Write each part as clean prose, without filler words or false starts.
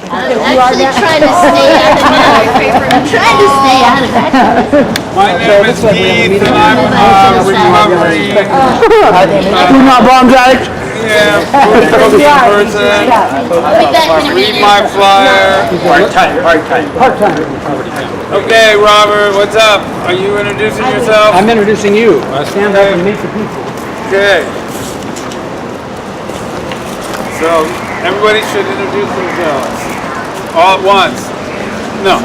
actually trying to stay out of that. I'm trying to stay out of that. My name is Keith, and I'm recovery. You're not bombs addict? Yeah, focusing person. Read my flyer. Part-time. Okay, Robert, what's up? Are you introducing yourself? I'm introducing you. Stand up and meet the people. Okay. So, everybody should introduce themselves. All at once. No.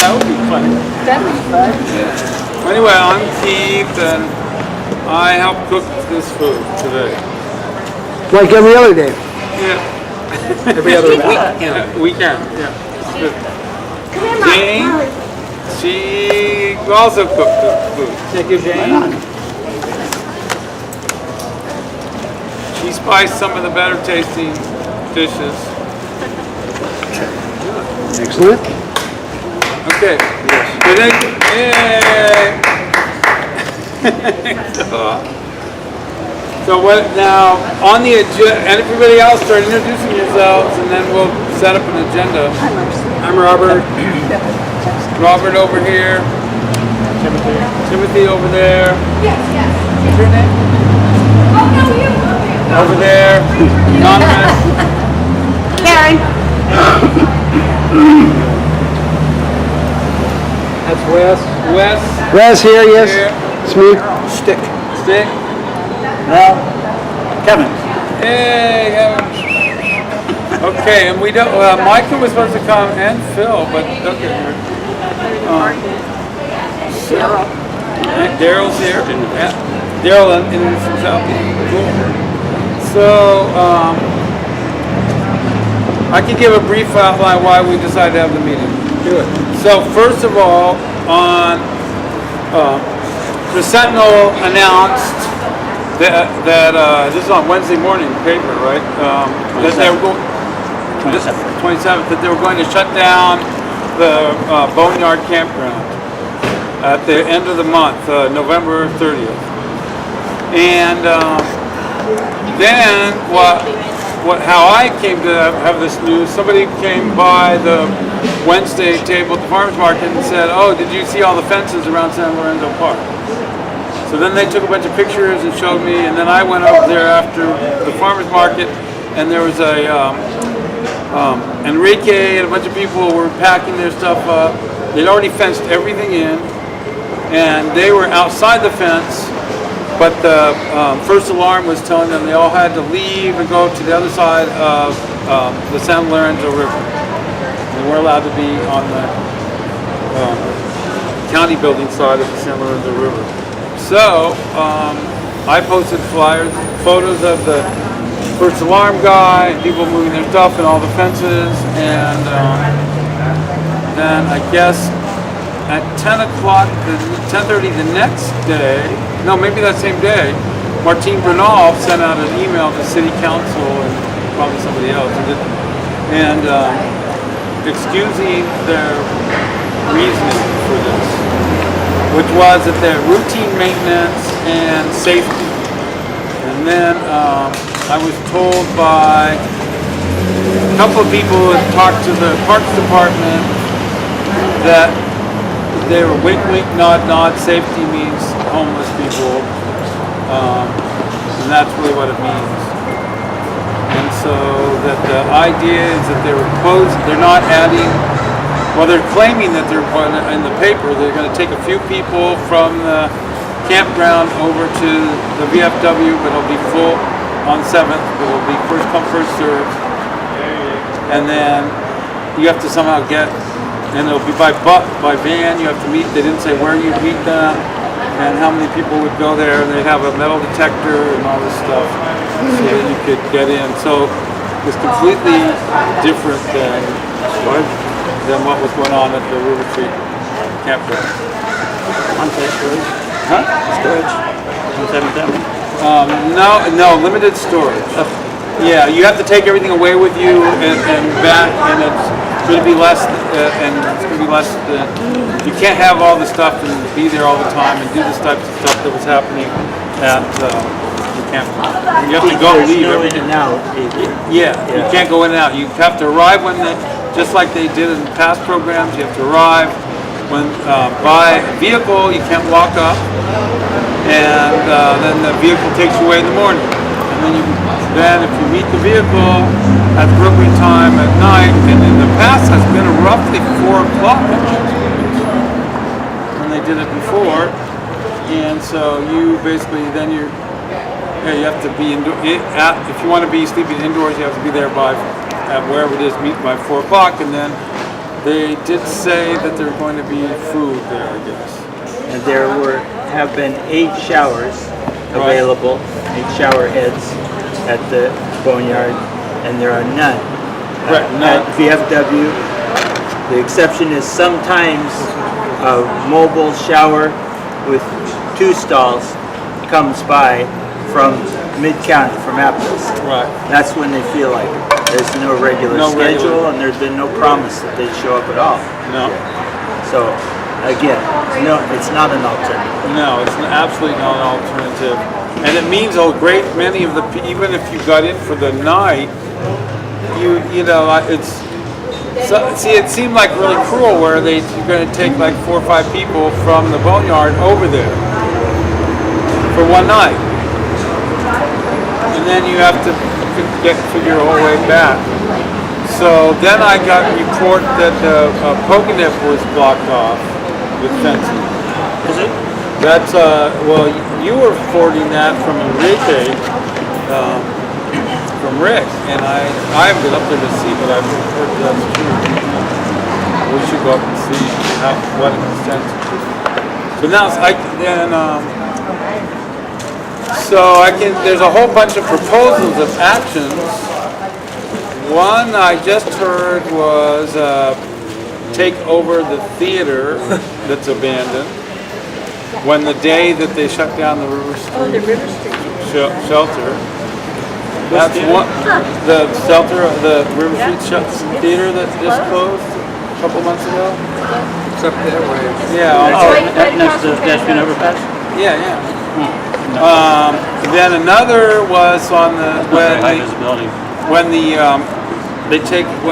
That would be funny. Anyway, I'm Keith, and I help cook this food today. Like every other day. Yeah. Every other Weekend, yeah. Good. Jane, she also cooked the food. Thank you, Jane. She spiced some of the better tasting dishes. Excellent. Okay. Yay! So what now, on the agenda, and everybody else start introducing yourselves, and then we'll set up an agenda. I'm Robert. Robert over here. Timothy over there. What's your name? Over there. Anonymous. Karen. That's Wes. Wes. Wes here, yes. Here. It's me. Stick. No. Kevin. Hey, Kevin. Okay, and we don't. Micah was supposed to come and Phil, but okay. Daryl's here. Daryl introduced himself. Cool. So I can give a brief outline why we decided to have the meeting. Do it. So first of all, on the Sentinel announced that this is on Wednesday morning paper, right? That they were going 27th, that they were going to shut down the Boneyard Campground at the end of the month, November 30th. And then how I came to have this news, somebody came by the Wednesday table at the farmers market and said, "Oh, did you see all the fences around San Lorenzo Park?" So then they took a bunch of pictures and showed me, and then I went up there after the farmers market, and there was a Enrique and a bunch of people were packing their stuff up. They'd already fenced everything in, and they were outside the fence, but the first alarm was telling them they all had to leave and go to the other side of the San Lorenzo River. They weren't allowed to be on the county building side of the San Lorenzo River. So I posted flyers, photos of the first alarm guy, and people moving their stuff and all the fences, and then I guess at 10 o'clock, 10:30 the next day, no, maybe that same day, Martine Bernal sent out an email to City Council and probably somebody else, and excusing their reasoning for this, which was that they're routine maintenance and safety. And then I was told by a couple of people who had talked to the Parks Department that they were wink, wink, nod, nod. Safety means homeless people, and that's really what it means. And so that the idea is that they were closed. They're not adding. Well, they're claiming that they're in the paper. They're going to take a few people from the campground over to the VFW, but it'll be full on 7th. It'll be first come, first served. And then you have to somehow get, and it'll be by van. You have to meet. They didn't say where you'd meet them and how many people would go there. And they'd have a metal detector and all this stuff so that you could get in. So it's completely different than what was going on at the River Street Campground. Unsafe storage. Huh? Storage. No, limited storage. Yeah, you have to take everything away with you and back, and it's going to be less. You can't have all the stuff and be there all the time and do this type of stuff that was happening at You can't. You have to go There's leave. no every in and out either. Yeah, you can't go in and out. You have to arrive when just like they did in past programs. You have to arrive when by vehicle. You can't walk up, and then the vehicle takes you away in the morning. And then if you meet the vehicle at the appropriate time at night, and in the past has been roughly 4 o'clock when they did it before, and so you basically then you have to be if you want to be sleeping indoors, you have to be there by wherever it is, meet by 4 o'clock, and then they did say that there's going to be food there, I guess. And there have been 8 showers available, 8 shower heads at the boneyard, and there are none at VFW. The exception is sometimes a mobile shower with 2 stalls comes by from mid-county, from Aptos. Right. That's when they feel like it. There's no regular schedule, and there's been no promise that they show up at all. No. So, again, no, it's not an alternative. No, it's absolutely not an alternative. And it means a great many of the even if you got in for the night, you know it's. So, see, it seemed like really cruel where you're going to take like 4 or 5 people from the boneyard over there for one night, and then you have to figure your whole way back. So then I got a report that the Pocanip was blocked off with fencing. Is it? That's well, you were forwarding that from Enrique. From Rick, and I haven't been up there to see, but I've heard that's true. We should go up and see what extent. But now there's a whole bunch of proposals of actions. One I just heard was take over the theater that's abandoned. When the day that they shut down the River Street, Oh, the River Street. Shelter. That's one. The shelter, the River Street Theater that just closed a couple months ago. It's up that way. Yeah. Next to the pedestrian overpass? Yeah. Then another was on when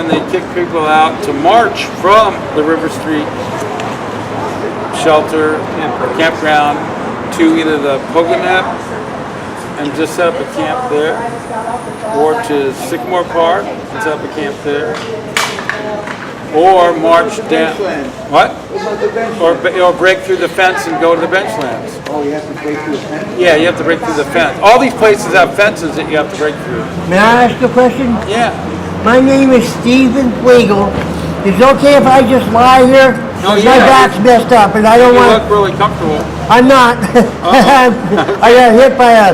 they kick people out to march from the River Street Shelter campground to either the Pocanip and just set up a camp there, or to Sycamore Park and set up a camp there, or march down. What? Or break through the fence and go to the benchlands. Oh, you have to break through the fence? Yeah, you have to break through the fence. All these places have fences that you have to break through. May I ask a question? Yeah. My name is Stephen Flegel. Is it okay if I just lie here? Oh, My yeah. back's messed up and I don't You want... look really comfortable. I'm not. I got hit by a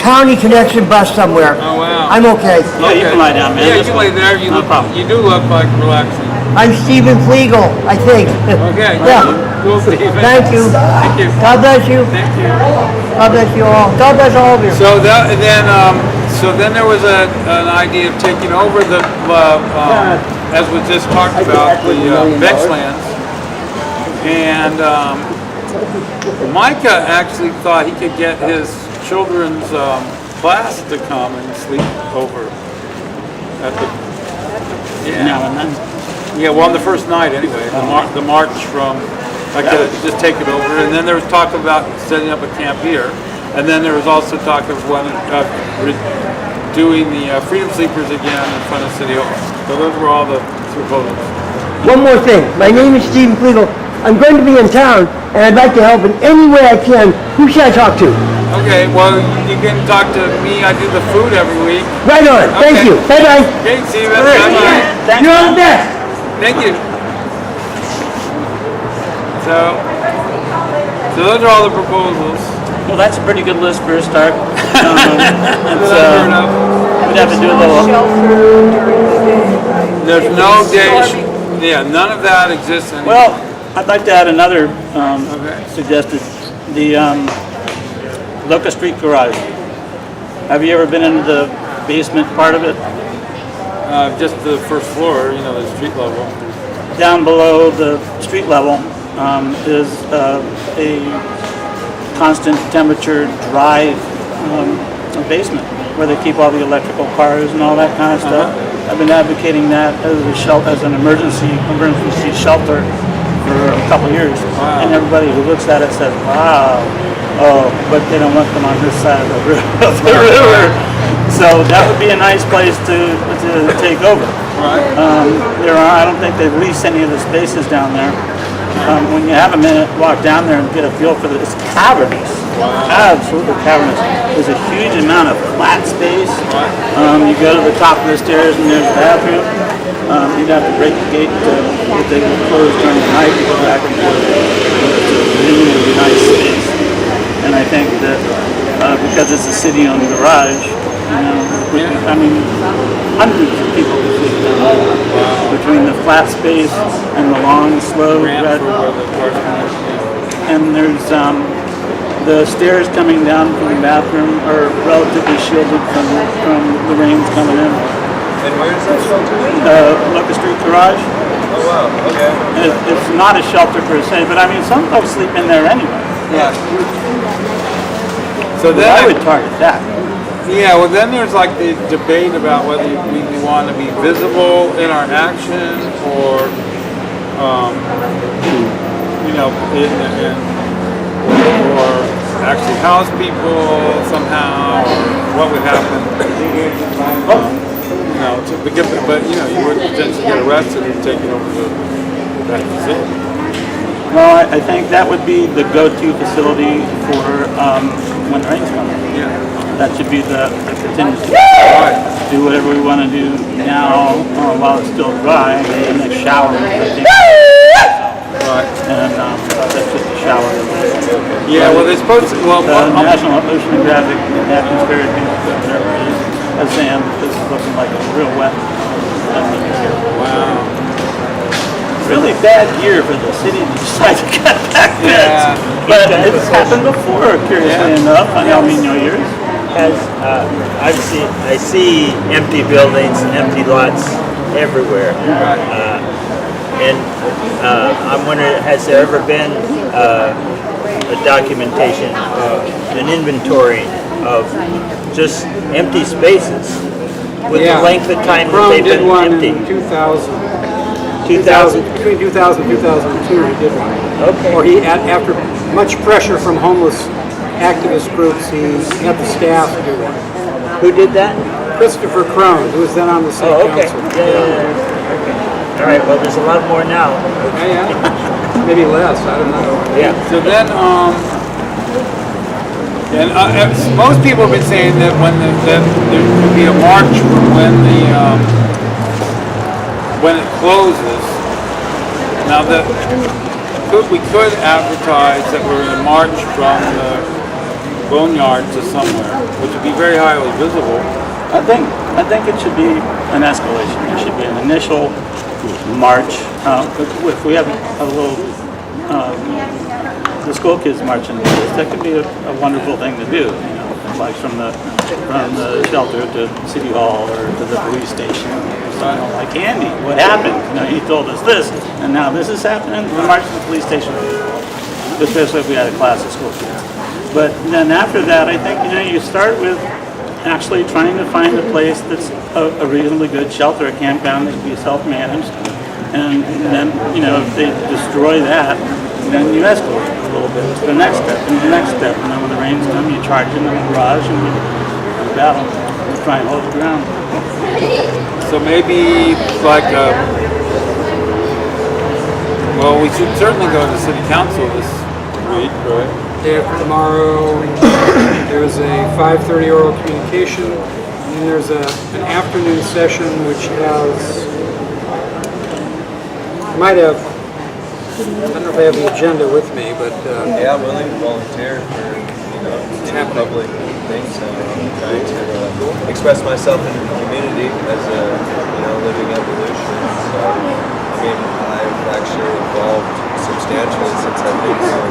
county connection bus somewhere. Oh, wow. I'm okay. Yeah, you can lie down, man. Yeah, you That's can lay there. no problem. You do look like relaxing. I'm Stephen Flegel, I think. Okay. Yeah. Cool, Stephen. Thank you. Thank you. God bless you. Thank you. God bless you all. God bless all of you. So then there was an idea of taking over the as we just talked about the benchlands, and Micah actually thought he could get his children's class to come and sleep over at the Now and then. yeah, well, on the first night anyway, the march from, like, just take it over, and then there was talk about setting up a camp here, and then there was also talk of doing the Freedom Sleepers again in front of City Hall. So those were all the proposals. One more thing. My name is Stephen Flegel. I'm going to be in town, and I'd like to help in any way I can. Who should I talk to? Okay, well, you can talk to me. I do the food every week. Right on. Thank Okay. you. Bye-bye. Okay, Steven. All right. Bye-bye. You're all the best. Thank you. So those are all the proposals. Well, that's a pretty good list for a start. That's fair enough. We'd have to do a little. There's no day. Yeah, none of that exists anymore. Well, I'd like to add another Okay. suggested. The Locust Street Garage. Have you ever been into the basement part of it? Just the first floor, the street level. Down below the street level is a constant temperature, dry basement where they keep all the electrical cars and all that kind of stuff. I've been advocating that as an emergency shelter for a couple of years, and everybody who looks at it says, "Wow." Oh, but they don't want them on this side of the river. So that would be a nice place to take over. I don't think they've leased any of the spaces down there. When you have a minute, walk down there and get a feel for this. It's cavernous, absolutely cavernous. There's a huge amount of flat space. You go to the top of the stairs and there's a bathroom. You'd have to break the gate if they were closed during the night to go back and forth. It's a really nice space. And I think that because it's a city-owned garage, I mean, hundreds of people could fit down between the flat space and the long, slow red. And there's the stairs coming down from the bathroom are relatively shielded from the rains coming in. And where is that shelter? River Street Garage. Oh wow, okay. It's not a shelter per se, but I mean, some folks sleep in there anyway. Yeah. So then I would target that. Yeah, well then there's like the debate about whether we want to be visible in our action or, or actually house people somehow, or what would happen. You would potentially get arrested and taken over that facility. Well, I think that would be the go-to facility for when the rain's coming. Yeah. That should be the contingency. Right. Do whatever we want to do now while it's still dry, and then shower. I think. Right. And that's just a shower. Yeah. Well, they're supposed to. Well, the National Oceanographic Atmospheric Observer is saying this is looking like a real wet. Wow. Really bad year for the city to decide to cut back beds. Yeah. But it's happened before, curiously enough, on El Nino years. I see empty buildings, empty lots everywhere. And I'm wondering, has there ever been a documentation, an inventory of just empty spaces with the length of time that they've been empty? In 2000. 2000? Between 2000 and 2002, he did one. Okay. Or after much pressure from homeless activist groups, he had the staff do one. Who did that? Christopher Crone, who was then on the city council. Yeah. Okay. All right. Well, there's a lot more now. Yeah. Maybe less. I don't know. Yeah. So then, most people have been saying that that there could be a march when it closes. Now we could advertise that we're going to march from the boneyard to somewhere, which would be very highly visible. I think it should be an escalation. It should be an initial march. If we have a little, the school kids marching, that could be a wonderful thing to do. Like from the shelter to City Hall or to the police station. Like Andy, what happened? He told us this, and now this is happening. We march to the police station, especially if we had a class of school kids. But then after that, I think you start with actually trying to find a place that's a reasonably good shelter, a campground that can be self-managed, and then if they destroy that, then you escalate a little bit to the next step and the next step, and then when the rains come, you charge into the garage and we battle, we try and hold the ground. So maybe like we should certainly go to city council this week, right? Day after tomorrow, there's a 5:30 oral communication, and there's an afternoon session which might have, I don't know if I have the agenda with me, but Yeah, I'm willing to volunteer for two public things. I'm trying to express myself in the community as a living evolution. So I mean, I've actually evolved substantially since I've been here,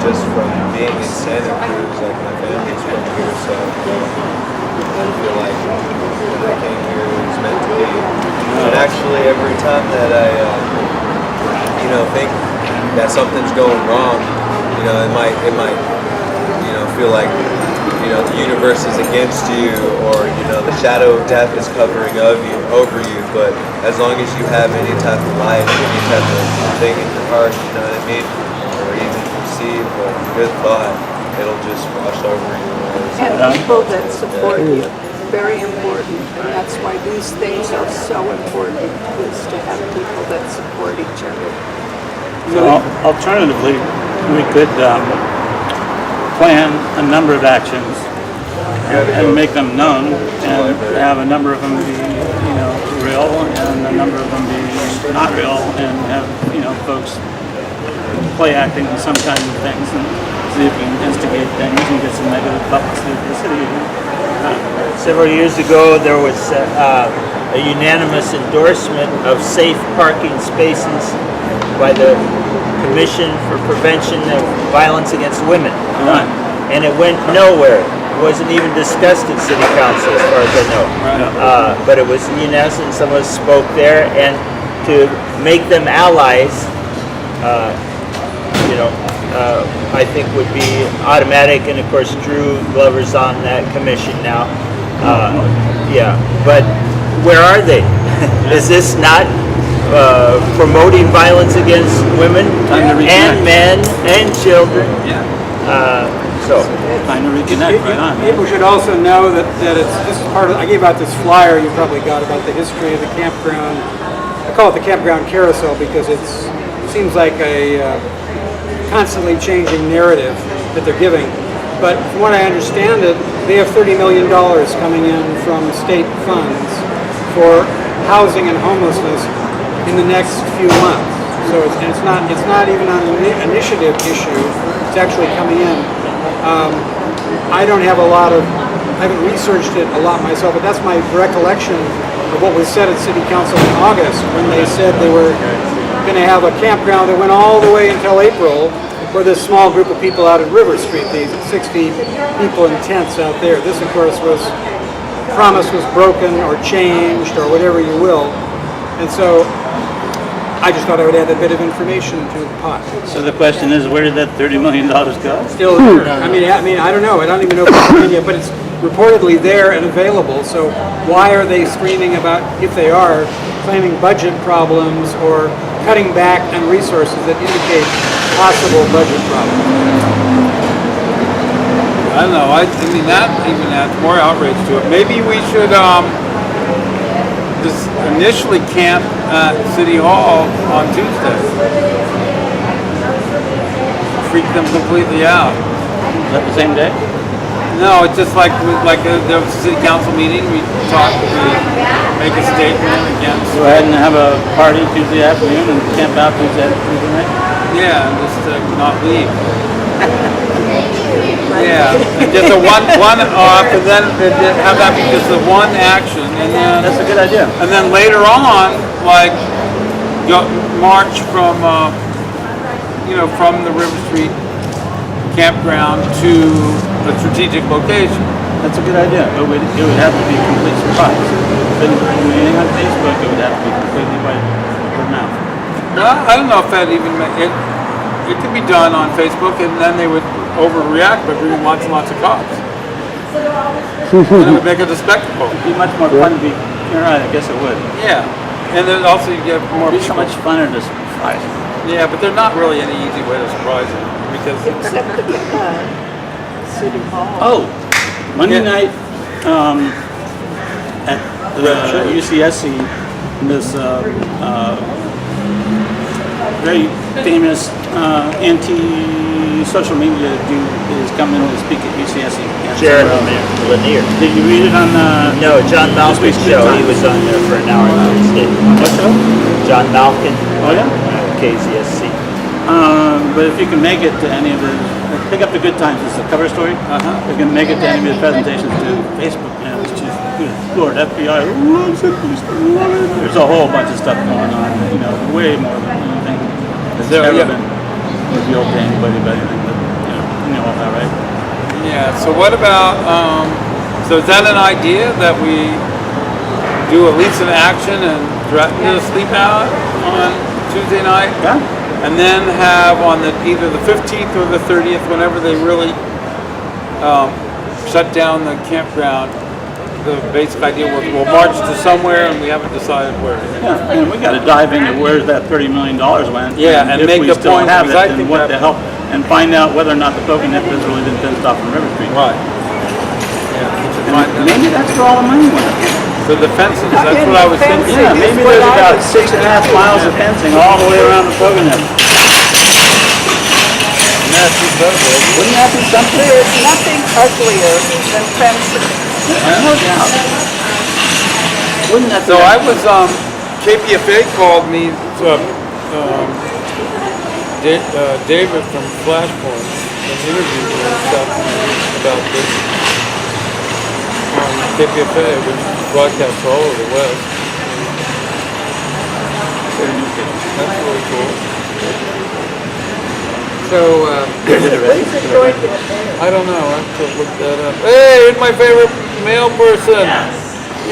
just from being in Santa Cruz. Like my family's from here, so I feel like when I came here it was meant to be. And actually, every time that I think that something's going wrong, it might feel like, you know, the universe is against you, or, you know, the shadow of death is covering over you. But as long as you have any type of life, any type of thing in your heart, you know what I mean, or even receive a good thought, it'll just wash over you. And people that support you, very important, and that's why these things are so important, is to have people that support each other. So alternatively, we could plan a number of actions and make them known, and have a number of them be, you know, real, and a number of them be not real, and have, you know, folks play acting in some kind of things, and see if we can instigate things and get some negative publicity for the city. Several years ago, there was a unanimous endorsement of safe parking spaces by the Commission for Prevention of Violence Against Women. And it went nowhere. It wasn't even discussed at City Council, as far as I know. But it was unanimous, and some of us spoke there, and to make them allies, you know, I think would be automatic, and of course Drew Glover's on that commission now. Yeah, but where are they? Is this not promoting violence against women and men and children? So Time to reconnect, right on. People should also know that this is part of, I gave out this flyer you probably got about the history of the campground. I call it the campground carousel because it seems like a constantly changing narrative that they're giving. But from what I understand it, they have $30 million coming in from state funds for housing and homelessness in the next few months. So it's not even an initiative issue. It's actually coming in. I haven't researched it a lot myself, but that's my recollection of what was said at City Council in August when they said they were going to have a campground that went all the way until April for this small group of people out at River Street, these 60 people in tents out there. This, of course, promise was broken or changed or whatever you will. And so I just thought I would add a bit of information to the pot. So the question is, where did that $30 million go? Still there. I mean, I don't know. I don't even know if it's in yet, but it's reportedly there and available. So why are they screaming about, if they are, claiming budget problems or cutting back on resources that indicate possible budget problems? I don't know. I mean, that even adds more outrage to it. Maybe we should just initially camp at City Hall on Tuesday. Freak them completely out. Is that the same day? No, it's just like there was a city council meeting. We talk, we make a statement against. Go ahead and have a party Tuesday afternoon and camp out Tuesday night? Yeah, and just not leave. Yeah, and just a one off, and then have that be just the one action, and then That's a good idea. and then later on, like march from from the River Street Campground to a strategic location. That's a good idea, but it would have to be a complete surprise. If it didn't do anything on Facebook, it would have to be completely by word of mouth. No, I don't know if that even it could be done on Facebook, and then they would overreact by bringing lots and lots of cops. And it would make it a spectacle. It'd be much more fun to be. You're right, I guess it would. Yeah, and then also you get more. It'd be so much funner to surprise. Yeah, but there's not really any easy way to surprise them because. Except the City Hall. Oh, Monday night at the UCSC, this very famous anti-social media dude is coming to speak at UCSC. Jared Lanier. Did you read it on No, John Malkin's show. He was on there for an hour on Thursday. what show? John Malkin. Oh yeah? KZSC. But if you can make it to any of the, pick up the good times, it's a cover story. If you can make it to any of the presentations to Facebook, it's just, good Lord, FBI, there's a whole bunch of stuff going on, way more than anything that's ever been revealed to anybody about anything, but, you know all that, right? Yeah. So what about? So is that an idea that we do at least an action and threaten to sleep out on Tuesday night? Yeah. And then have on either the 15th or the 30th, whenever they really shut down the campground. The basic idea was we'll march to somewhere, and we haven't decided where. Yeah, and we got to dive into where that $30 million went. Yeah, and if make we the still point, have it, because I then think what the that- hell, and find out whether or not the token has really been fenced off from River Street. Right. Yeah. we should And find out. maybe that's where all the money went. So the fences, that's what I was thinking. Yeah, maybe there's about 6.5 miles of fencing all the way around the Poconet. That's incredible. Wouldn't that be something? There is nothing uglier than fencing. No doubt. Wouldn't that be? So I was, KPFA called me, David from Flashpoint, and interviewed me this afternoon about this on KPFA, which broadcasts all over the West. That's really cool. So, I don't know, I have to look that up. Hey, here's my favorite male person.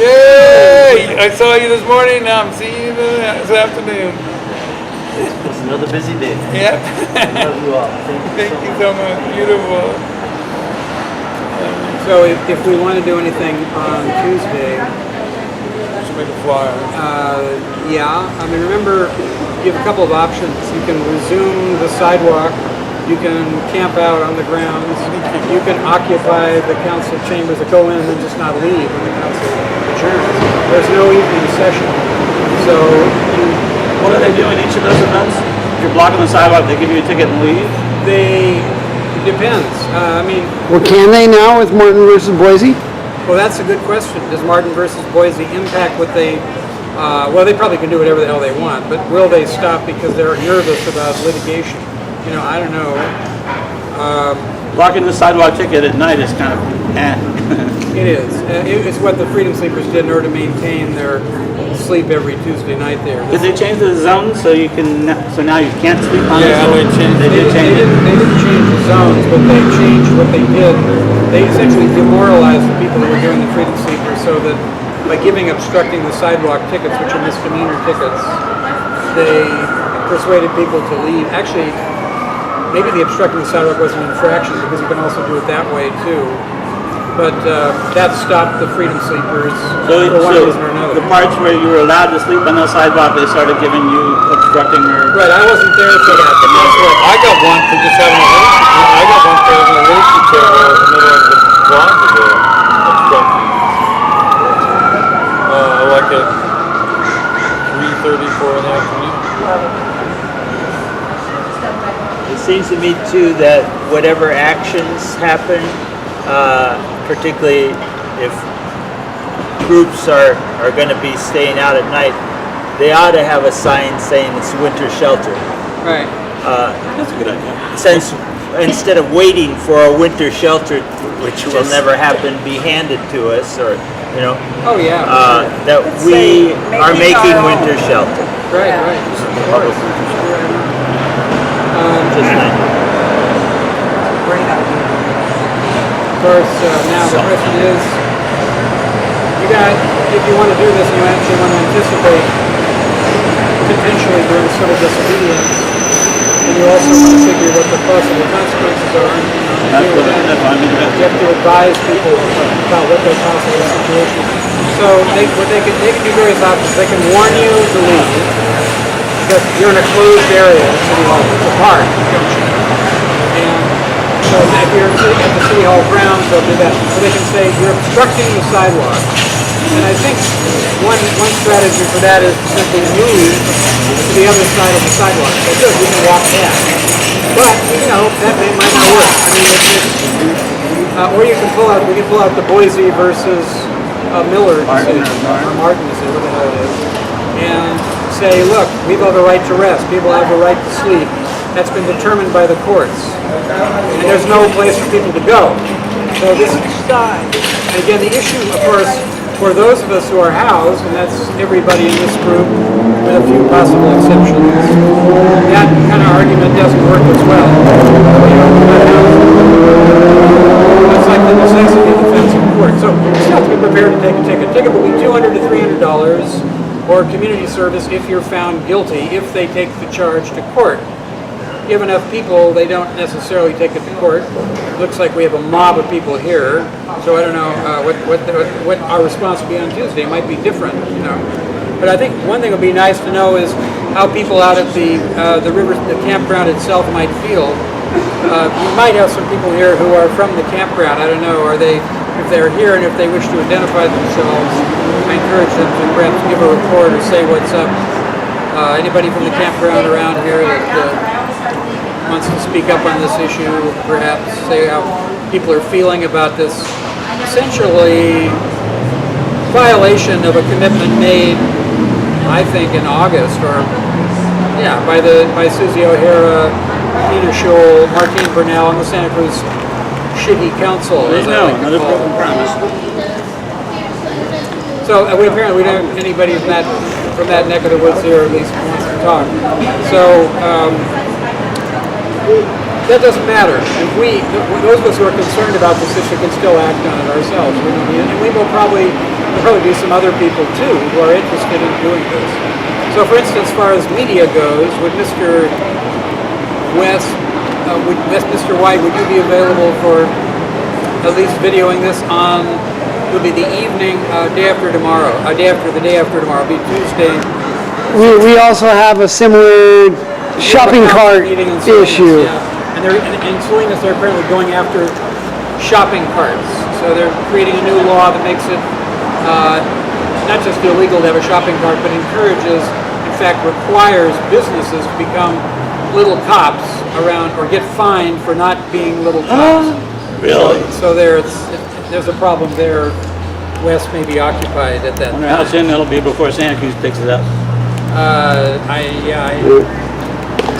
Yay! I saw you this morning, now I'm seeing you this afternoon. It's another busy day. Yep. Love you all. Thank you so much. Beautiful. so if we want to do anything on Tuesday, Should make a flyer. yeah, I mean, remember, you have a couple of options. You can resume the sidewalk, you can camp out on the grounds, you can occupy the council chambers that go in and then just not leave when the council adjourns. There's no evening session. So What do they do in each of those events? If you're blocking the sidewalk, they give you a ticket and leave? it depends. I mean, Well, can they now with Martin versus Boise? well, that's a good question. Does Martin versus Boise impact what they, well, they probably can do whatever the hell they want, but will they stop because they're nervous about litigation? You know, I don't know. Blocking the sidewalk ticket at night is kind of It is. It's what the Freedom Sleepers did in order to maintain their sleep every Tuesday night there. Did they change the zone so you can, so now you can't sleep on it? Yeah, they changed They did change it. They didn't change the zones, but they changed what they did. They essentially demoralized the people who were doing the Freedom Sleepers so that by giving obstructing the sidewalk tickets, which are misdemeanor tickets, they persuaded people to leave. Actually, maybe the obstructing the sidewalk was an infraction because you can also do it that way too. But that stopped the Freedom Sleepers So, for one so reason or another. the parts where you were allowed to sleep on the sidewalk, they started giving you obstructing or... Right, I wasn't there for that, but that's what. I got one for just having a lazy table in the middle of the plaza there. Obstructing. Like at 3:34 in the afternoon. It seems to me too that whatever actions happen, particularly if groups are going to be staying out at night, they ought to have a sign saying it's winter shelter. Right. That's a good idea. Since instead of waiting for a winter shelter, which will never happen, be handed to us, or you know, Oh, yeah. that Let's we say are making making our own. winter shelter. Right, Yeah. right. Just like, Great idea. Of course, now the question is, if you want to do this, and you actually want to anticipate potentially doing civil disobedience, and you also want to figure what the possible consequences are, and That's deal what with that. You have to advise people about what their possible situation is. So they can do various options. They can warn you to leave because you're in a closed area at City Hall. It's a park, and so if you're at the City Hall grounds, they'll do that. So they can say you're obstructing the sidewalk. And I think one strategy for that is to simply move to the other side of the sidewalk. So good, you can walk past. But, you know, that might not work. I mean, or we can pull out the Boise versus Miller decision, or Martin decision, what the hell it is, and say, look, we have the right to rest. People have the right to sleep. That's been determined by the courts. And there's no place for people to go. So this is, and again, the issue, of course, for those of us who are housed, and that's everybody in this group, with a few possible exceptions, that kind of argument doesn't work as well. You know, that's like the necessity defense in court. So you still have to be prepared to take a ticket. Ticket will be $200 to $300, or community service if you're found guilty, if they take the charge to court. you have enough people, they don't necessarily take it to court. Looks like we have a mob of people here, so I don't know what our response will be on Tuesday. It might be different, you know. But I think one thing would be nice to know is how people out at the campground itself might feel. You might have some people here who are from the campground. I don't know. If they're here and if they wish to identify themselves, I encourage them to perhaps give a report or say what's up. Anybody from the campground around here that wants to speak up on this issue, perhaps say how people are feeling about this essentially violation of a commitment made, I think, in August, or by Susie O'Hara, Peter Scholl, Martine Burnell, and the Santa Cruz City Council. Another broken promise. So we don't have anybody from that neck of the woods here, at least wants to talk. So that doesn't matter. If those of us who are concerned about this issue can still act on it ourselves. And we will probably be some other people too who are interested in doing this. So for instance, as far as media goes, would Mr. West, Mr. White, would you be available for at least videoing this on, it'll be the evening, day after tomorrow, the day after tomorrow, it'll be Tuesday. We also have a similar shopping cart issue. Yeah. And in Salinas, they're apparently going after shopping carts. So they're creating a new law that makes it not just illegal to have a shopping cart, but encourages, in fact, requires businesses to become little cops around, or get fined for not being little cops. Really? So there's a problem there. West may be occupied at that I wonder time. how soon it'll be before Santa Cruz picks it up.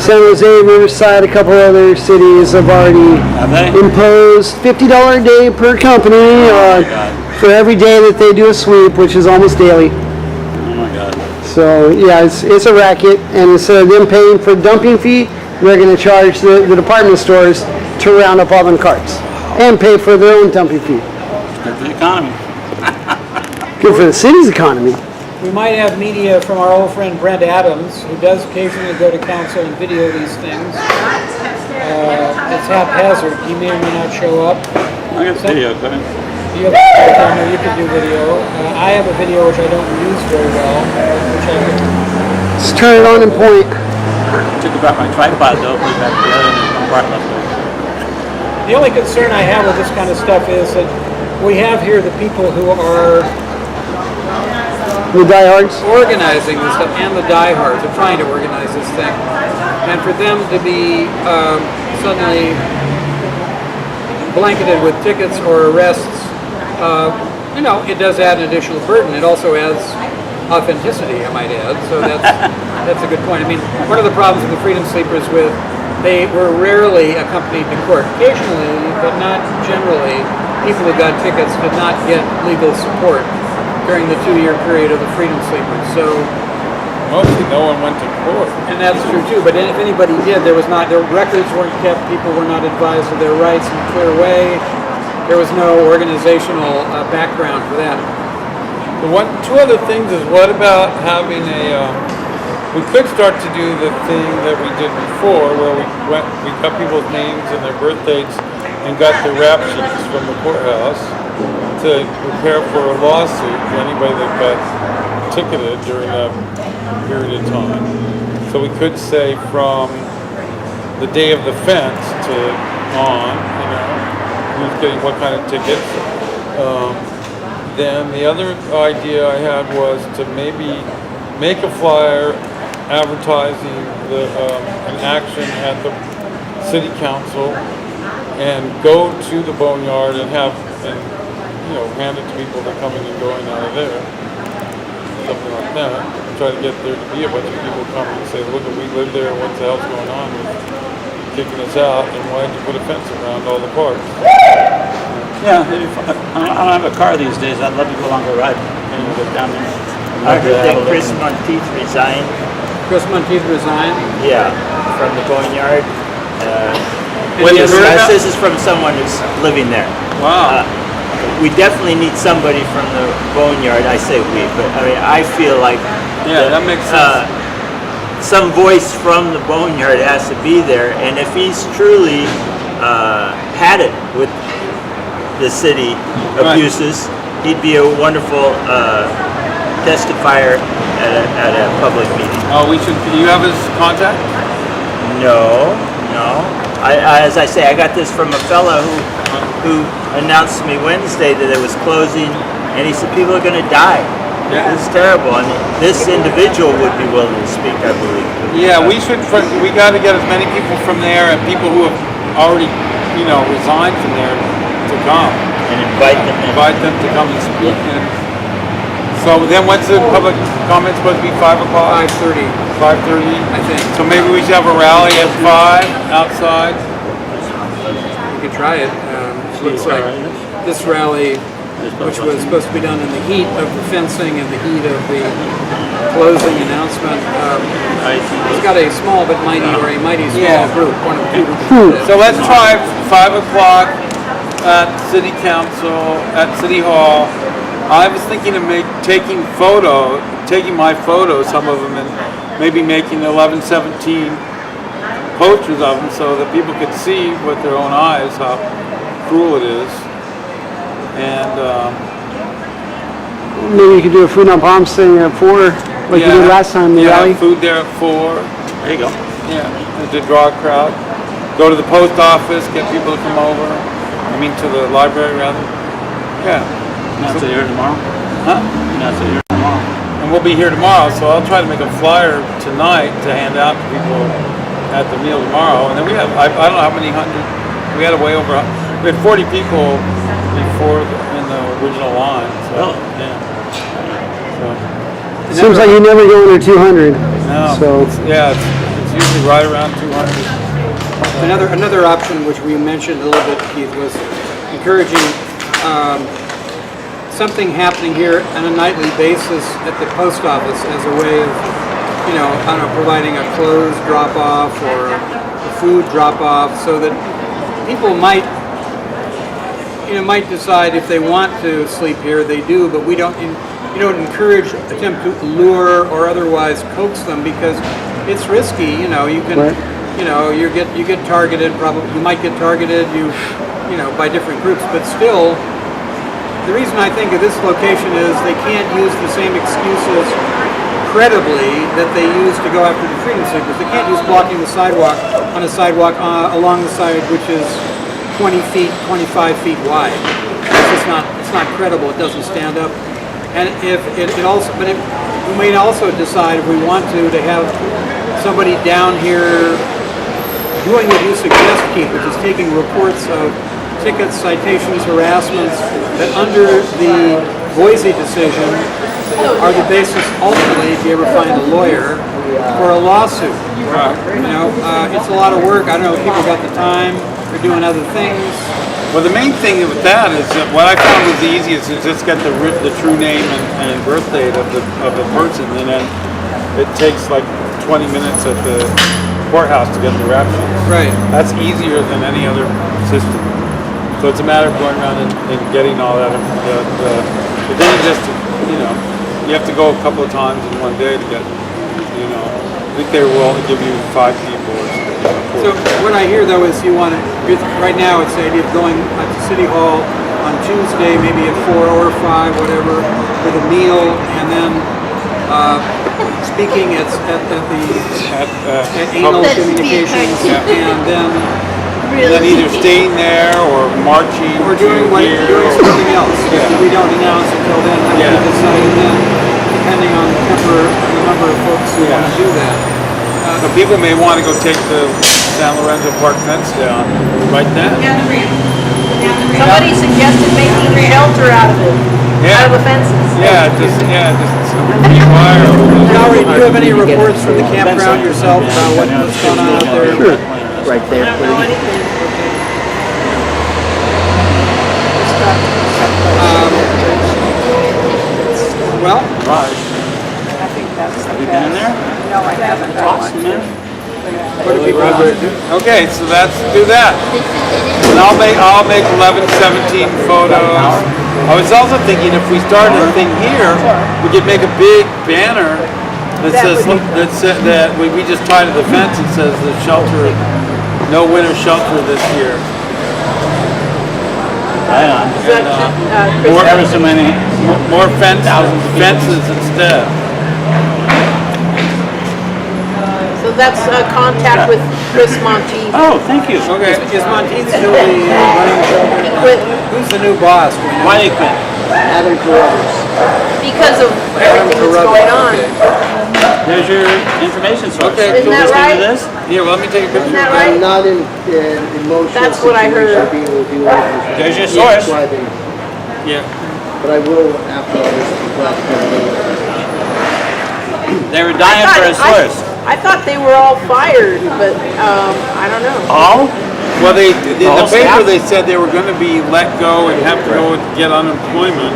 San Jose, Riverside, a couple other cities have already Have they? imposed $50 a day per company for every day that they do a sweep, which is almost daily. Oh my God. So yeah, it's a racket, and instead of them paying for dumping fee, they're going to charge the department stores to round up all them carts and pay for their own dumping fee. Good for the economy. Good for the city's economy. We might have media from our old friend Brent Adams, who does occasionally go to council and video these things. It's haphazard. He may or may not show up. I got video, couldn't I? You have a camera, you can do video. I have a video which I don't use very well, which I could. Just turn it on and point. Took about my tripod though, put it back together, and there's one part left there. The only concern I have with this kind of stuff is that we have here the people who are The diehards. organizing this stuff, and the diehards are trying to organize this thing. And for them to be suddenly blanketed with tickets or arrests, it does add an additional burden. It also adds authenticity, I might add. So that's a good point. I mean, one of the problems with the Freedom Sleepers they were rarely accompanied to court. Occasionally, but not generally, people who got tickets did not get legal support during the 2-year period of the Freedom Sleepers. So Mostly no one went to court. and that's true too, but if anybody did, their records weren't kept, people were not advised of their rights in a clear way. There was no organizational background for that. Two other things is, what about having we could start to do the thing that we did before, where we got people's names and their birth dates and got the rap sheets from the courthouse to prepare for a lawsuit for anybody that got ticketed during that period of time. So we could say from the day of the fence to on, who's getting what kind of tickets. Then the other idea I had was to maybe make a flyer advertising an action at the city council and go to the boneyard and hand it to people that are coming and going out of there. Something like that. And try to get there to be a bunch of people coming and say, look, we live there, what the hell's going on with kicking us out, and why did you put a fence around all the parks? Yeah, I don't have a car these days. I'd love to go along a ride and go down there. I heard that Chris Monteith resigned. Chris Monteith resigned. Yeah, from the boneyard. When you heard that? This is from someone who's living there. Wow. We definitely need somebody from the boneyard. I say we, but I mean, I feel like Yeah, that makes sense. some voice from the boneyard has to be there, and if he's truly had it with the city abuses, he'd be a wonderful testifier at a public meeting. Oh, do you have his contact? No. As I say, I got this from a fellow who announced to me Wednesday that it was closing, and he said people are going to die. Yeah. This is terrible, and this individual would be willing to speak, I believe. Yeah, we got to get as many people from there and people who have already, resigned from there to come. And invite them in. Invite them to come and speak. And so then when's the public comment supposed to be, 5 o'clock? 5:30, 5:30? I think. So maybe we should have a rally at 5 outside? You could try it. Looks like this rally, which was supposed to be done in the heat of the fencing and the heat of the closing announcement, it's got a small but mighty, or a mighty small group, one of two groups. So let's try 5 o'clock at City Council, at City Hall. I was thinking of taking my photos, some of them, and maybe making 11, 17 posters of them so that people could see with their own eyes how cruel it is. And Maybe you could do a food on palms thing at 4, like you did last time, the rally. food there at 4. There you go. Yeah, to draw a crowd. Go to the post office, get people to come over. To the library rather. Yeah. Not till here tomorrow. Huh? Not till here tomorrow. And we'll be here tomorrow, so I'll try to make a flyer tonight to hand out to people at the meal tomorrow. And then we have, I don't know how many hundred, we had way over, we had 40 people before in the original line. So, yeah. So, Seems like you never go under 200. no, So it's usually right around 200. Another option, which we mentioned a little bit, Keith, was encouraging something happening here on a nightly basis at the post office as a way of, providing a clothes drop-off or a food drop-off, so that people might decide if they want to sleep here, they do, but you don't attempt to lure or otherwise coax them, because it's risky. You can. Right. You get targeted. Probably you might get targeted. By different groups, but still, the reason I think of this location is they can't use the same excuses credibly that they use to go after the freedom seekers. They can't use blocking the sidewalk on a sidewalk along the side which is 20 feet, 25 feet wide. It's not credible. It doesn't stand up. And we may also decide if we want to have somebody down here doing what you suggest, Keith, which is taking reports of tickets, citations, harassments that under the Boise decision are the basis ultimately, if you ever find a lawyer, for a lawsuit. It's a lot of work. I don't know if people got the time. They're doing other things. Well, the main thing with that is that what I found was the easiest is just get the true name and birth date of the person, and then it takes like 20 minutes at the courthouse to get the rap sheets. Right. That's easier than any other system. So it's a matter of going around and getting all that. But then you have to go a couple of times in one day to get, I think they will only give you 5 people or something. So what I hear though is right now it's the idea of going to City Hall on Tuesday, maybe at 4 or 5, whatever, with a meal, and then speaking at Anal That's Communications, the and then either staying there or marching or doing something else. Yeah. We don't announce until then. Yeah. We decide then, depending on the number of folks who want to do that. So people may want to go take the San Lorenzo Park fence down right then. Somebody suggested making a shelter out of it, out of the fences. Just rewire. Valerie, do you have any reports from the campground yourself about what's going on out there? Sure. Right there. I don't know anything. Well, I think that's the Have you been in there? No, I haven't. I want Awesome, to. man. what do people do? Okay, so let's do that. And I'll make 11, 17 photos. I was also thinking if we started a thing here, we could make a big banner That That says, would be- that we just tied to the fence, it says the shelter, no winter shelter this year. Right on. Is that, Chris? More- Ever so many. More fences instead. So that's contact with Chris Monteith. Oh, thank you. Okay. Is Monteith still the running He quit Who's the new boss? Why they quit? Adam Carruthers. because of everything that's going on. There's your information source. Okay, Isn't that Listening to right? this? Here, well, let me take a picture. Isn't that of right? I'm not in emotional That's what I heard. situation being reviewed. There's your That's source. why they, Yeah. but I will after this. They were dying for a source. I thought they were all fired, but I don't know. All? Well, in the All paper, staff? they said they were gonna be let go and have to go and get unemployment.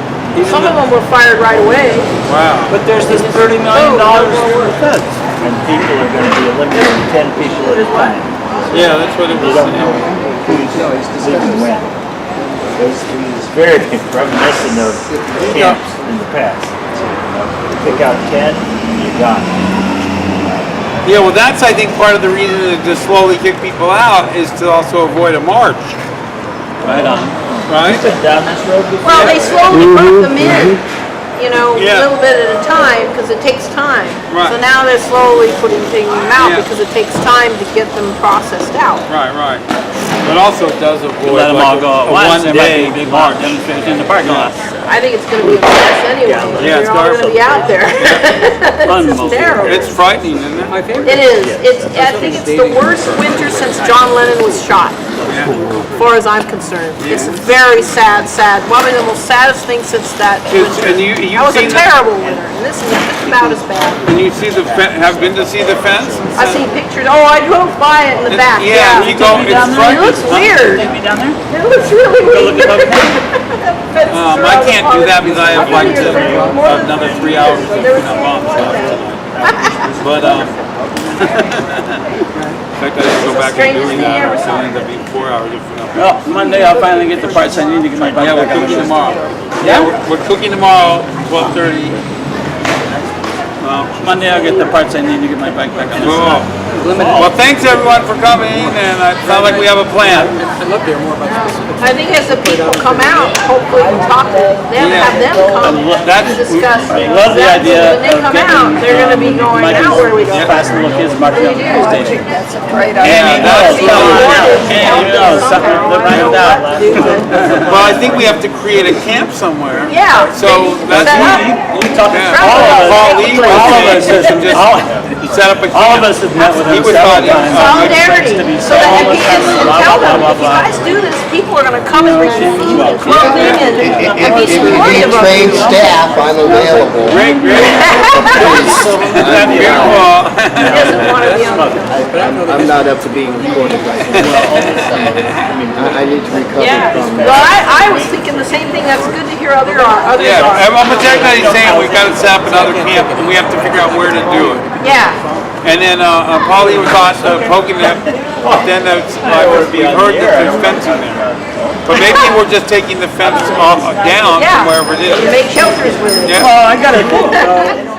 Some of them were fired right away. Wow. But there's this $30 million for the feds. And people are going to be eliminated, 10 people at a time. Yeah, that's what it You was. don't know who's leaving when. It's very reminiscent of camps in the past. You pick out 10, you're gone. Yeah, well, that's, I think, part of the reason to slowly kick people out is to also avoid a march, Right on. right? You've been down this road before? Well, they slowly brought them in, you know, a Yeah. little bit at a time, because it takes time. Right. So now they're slowly taking them out Yeah. because it takes time to get them processed out. Right, right. But also it does avoid Let them all like go at a once. There might be one-day a big march. demonstration in the parking lot. I think it's gonna be a mess anyway. Yeah, it's You're all gonna be out there. It's Unbelievable. just terrible. It's frightening, isn't it? My favorite. It is. I think it's the worst winter since John Lennon was shot, Yeah. as far as I'm concerned. It's very sad, probably the most saddest thing since that It's- winter. and you've That was a seen the- terrible winter, and this is just about as bad. And you see have been to see the fence? I see pictures, I drove by it in the back, Yeah, yeah. you go, me it's down there? It looks frightening. weird. Take me down there? It looks really Go look weird. at Fences I can't do that because I have like I've been here for more than another 3 hours of picking up bombs left. But, in fact, I didn't go back and Strangest doing thing that. ever It's saw. gonna end up being 4 hours of picking up. Well, Monday I'll finally get the parts I need to get my bike Yeah, we're back on the cooking system. tomorrow. Yeah, we're cooking tomorrow, 12:30. Monday I'll get the parts I need to get my bike back on the Cool. system. Well, thanks everyone for coming, and it sounds like we have a plan. I'd love to hear more about this. I think as the people come out, hopefully we'll talk to them, have them come That's- and discuss. I love the exactly. idea When they of come getting, out, they're gonna be going, Mike now where do we go? fast little kids marching up to the station. That's a great Yeah, idea. that's Be really awarded, Yeah, help you know, them something somehow. that I don't know rounds out. what to do, but- Well, I think we have to create a camp somewhere. Yeah. So that's Set up. You talk to Yeah. all of us. Paul Lee was All of saying us you should have- just set up a camp. All of us have met with He him was several talking- times. Solidarity, To be so that homeless, he can blah, tell blah, them, blah, if you blah, guys do this, people are gonna come and bring you food and clothing and be If you supportive need of trained you. staff, I'm available. Great, great. That's beautiful. He doesn't wanna be on the. I'm not up to being recorded right now. I need to recover Yeah, from well, I was thinking the same thing, that's good to hear others Yeah, are. I'm exactly saying we've got to set up another camp, and we have to figure out where to do it. Yeah, And then Paulie was on poking them. Then we heard that there's fencing there. But maybe we're just taking the fence down yeah. from wherever it You is. make shelters with it. Yeah. Well, I got to